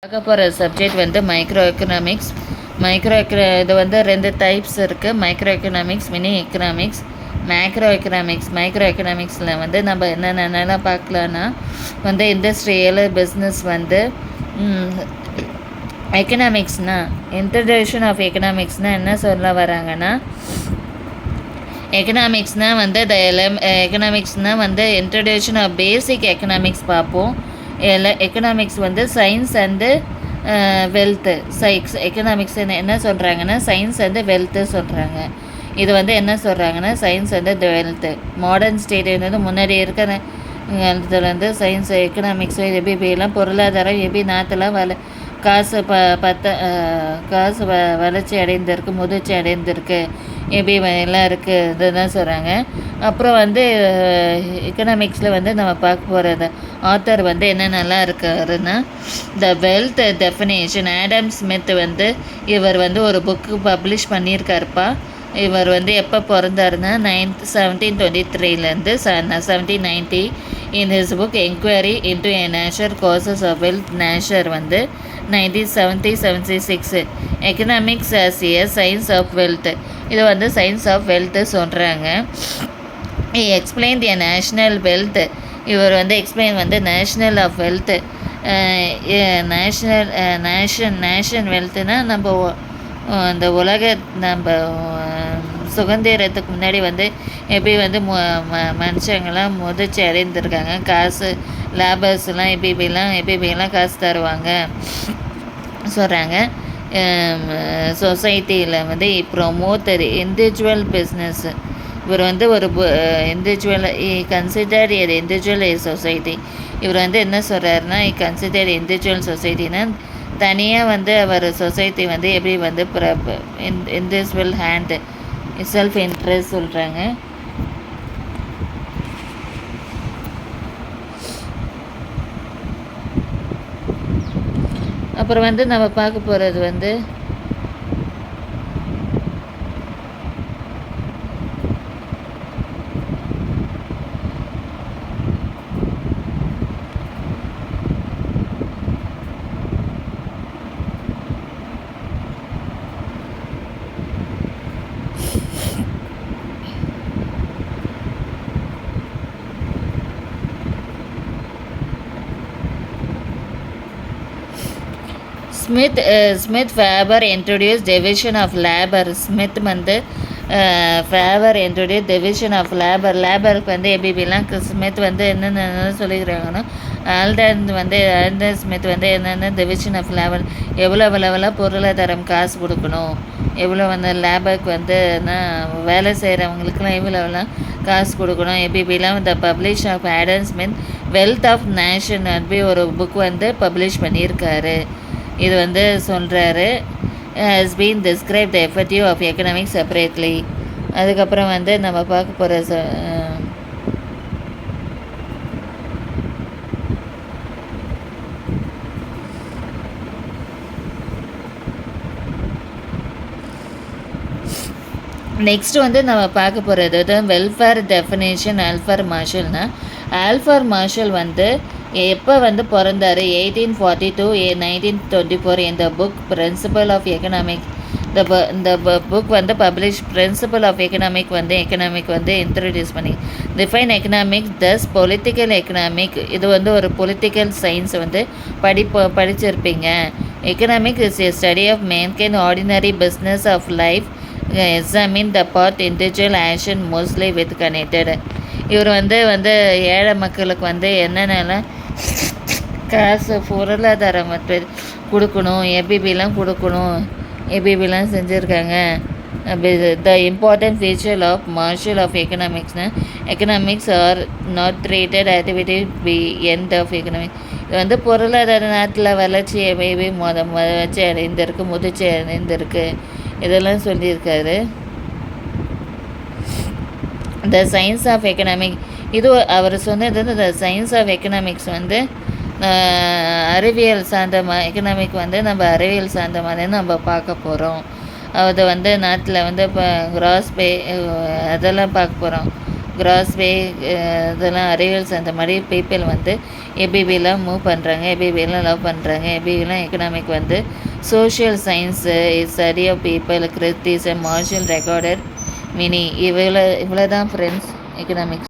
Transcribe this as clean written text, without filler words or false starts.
பார்க்க போகிற சப்ஜெக்ட் வந்து மைக்ரோ எக்கனாமிக்ஸ். இது வந்து 2 டைப்ஸ் இருக்குது. Micro economics, mini economics, macro economics. Micro எக்கனாமிக்ஸில் வந்து நம்ம என்னென்னலாம் பார்க்கலான்னா வந்து இண்டஸ்ட்ரியல் பிஸ்னஸ் வந்து எக்கனாமிக்ஸ்னால் இன்ட்ரடக்ஷன் ஆஃப் எக்கனாமிக்ஸ்னால் என்ன சொல்ல வராங்கன்னா எக்கனாமிக்ஸ்னால் வந்து எக்கனாமிக்ஸ்னால் வந்து இன்ட்ரடக்ஷன் ஆஃப் பேசிக் எக்கனாமிக்ஸ் பார்ப்போம். எக்கனாமிக்ஸ் வந்து சயின்ஸ் அண்டு வெல்த்து. எக்கனாமிக்ஸ் என்ன சொல்கிறாங்கன்னா சயின்ஸ் அண்டு வெல்த்து சொல்கிறாங்க. இது வந்து என்ன சொல்கிறாங்கன்னா science and wealth. Modern state வந்து முன்னாடி இருக்கிற இதில் வந்து சயின்ஸ் எக்கனாமிக்ஸு எப்படிலாம் பொருளாதாரம் எப்படி நாட்டெல்லாம் காசு காசு வளர்ச்சி அடைந்திருக்கு, முதிர்ச்சி அடைந்திருக்கு, எப்படி எல்லாம் இருக்குது, இதுதான் சொல்கிறாங்க. அப்புறம் வந்து எக்கனாமிக்ஸில் வந்து நம்ம பார்க்க போகிறது ஆத்தர் வந்து என்னென்னலாம் இருக்காருன்னா the wealth definition. Adam Smith வந்து இவர் வந்து ஒரு புக்கு பப்ளிஷ் பண்ணியிருக்காருப்பா. இவர் வந்து எப்போ பிறந்தாருன்னா 1723 1790. In his book enquiry into a nature causes of wealth nature வந்து 1976. Economics as a science of wealth. இது வந்து சயின்ஸ் ஆஃப் வெல்த்து சொல்கிறாங்க. Explain the national wealth. இவர் வந்து எக்ஸ்பிளைன் வந்து நேஷ்னல் ஆஃப் வெல்த்து. நேஷன் வெல்த்துனால் நம்ம அந்த நம்ம சுதந்திரத்துக்கு முன்னாடி வந்து எப்படி வந்து மனுஷங்கள்லாம் முதிர்ச்சி அடைந்திருக்காங்க, காசு லேபர்ஸ்லாம் எப்படிலாம் காசு தருவாங்க சொல்கிறாங்க. சொசைட்டியில் வந்து ப்ரொமோட் இண்டிவிஜுவல் பிஸ்னஸ். இவர் வந்து ஒரு இண்டிவிஜுவல் கன்சிடர் இண்டிவிஜுவல் சொசைட்டி. இவர் வந்து என்ன சொல்கிறாருன்னா கன்சிடர் இண்டிவிஜுவல் சொசைட்டின்னா தனியாக வந்து அவர் சொசைட்டி வந்து எப்படி வந்து இண்டிவிஜுவல் ஹேண்டு செல்ஃப் இன்ட்ரெஸ்ட் சொல்கிறாங்க. அப்புறம் வந்து நம்ம பார்க்க போகிறது வந்து ஸ்மித் ஃபேபர் introduce division of labour. Smith வந்து ஃபேபர் இன்ட்ரடியூஸ் டிவிஷன் ஆஃப் லேபருக்கு வந்து எப்படிலாம் ஸ்மித் வந்து என்னென்ன சொல்லிக்கிறாங்கன்னா ஆல்டன் ஸ்மித் வந்து என்னென்ன டிவிஷன் ஆஃப் லேபர், எவ்வளோ பொருளாதாரம் காசு கொடுக்கணும், எவ்வளோ வந்து லேபருக்கு வந்து வேலை செய்கிறவங்களுக்குலாம் எவ்வளோலாம் காசு கொடுக்கணும், எப்படிலாம் இந்த publish of Adam Smith wealth of nation அப்படி ஒரு புக் வந்து பப்ளிஷ் பண்ணியிருக்காரு. இது வந்து சொல்கிறாரு has been describe the effective of economics separately. அதுக்கப்புறம் வந்து நம்ம பார்க்க போகிற நெக்ஸ்ட் வந்து நம்ம பார்க்க போகிறது தான் வெல்ஃபேர் டெஃபினேஷன். ஆல்ஃபர் மார்ஷல் வந்து எப்போ வந்து பிறந்தார் 1842 1924. இந்த புக் பிரின்சிபல் ஆஃப் எக்கனாமிக்ஸ். இந்த புக் வந்து பப்ளிஷ் பிரின்சிபல் ஆஃப் எக்கனாமிக் வந்து இன்ட்ரடியூஸ் பண்ணி define economics thus political economic. இது வந்து ஒரு பொலிட்டிக்கல் சயின்ஸ் வந்து படிச்சிருப்பீங்க. Economic is a study of mankind ordinary business of life examine the part individual action mostly with connected. இவர் வந்து ஏழை மக்களுக்கு வந்து என்னென்னலாம் காசு பொருளாதாரம் கொடுக்கணும், எப்படிலாம் செஞ்சுருக்காங்க. The important feature of Marshall of எக்கனாமிக்ஸ்னால் economics are not treated activity be end of economics. இது வந்து பொருளாதார நாட்டில் வளர்ச்சி எப்படி முதிர்ச்சி அடைந்திருக்கு இதெல்லாம் சொல்லியிருக்காரு. The science of economic. இது அவர் சொன்னது த சயின்ஸ் ஆஃப் எக்கனாமிக்ஸ் வந்து அறிவியல் சார்ந்த எக்கனாமிக் வந்து நம்ம அறிவியல் சார்ந்த மாதிரி நம்ம பார்க்க போகிறோம். அது வந்து நாட்டில் வந்து இப்போ கிராஸ் பே அதெல்லாம் பார்க்க போகிறோம். கிராஸ்வே இதெல்லாம் அரைவல்ஸ் அந்த மாதிரி பீப்பிள் வந்து ஏபிபிலாம் மூவ் பண்ணுறாங்க, ஏபிபிலாம் லவ் பண்ணுறாங்க. ஏபிபிலாம் எக்கனாமிக் வந்து social science study of people critics and Marshall recorded mini இவ்வளோ தான் ஃப்ரெண்ட்ஸ் எக்கனாமிக்ஸ்.